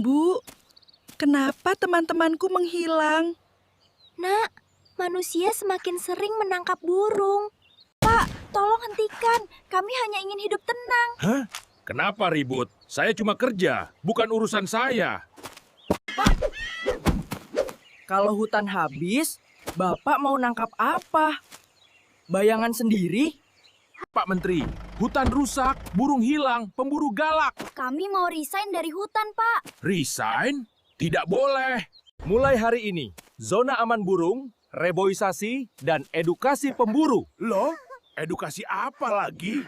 Bu, kenapa teman-temanku menghilang? Nak, manusia semakin sering menangkap burung. Pak, tolong hentikan. Kami hanya ingin hidup tenang. Hah? Kenapa ribut? Saya cuma kerja, bukan urusan saya. Kalau hutan habis, Bapak mau nangkap apa? Bayangan sendiri? Pak Menteri, hutan rusak, burung hilang, pemburu galak. Kami mau resign dari hutan, Pak. Resign? Tidak boleh. Mulai hari ini, zona aman burung, reboisasi, dan edukasi pemburu. Loh, edukasi apa lagi?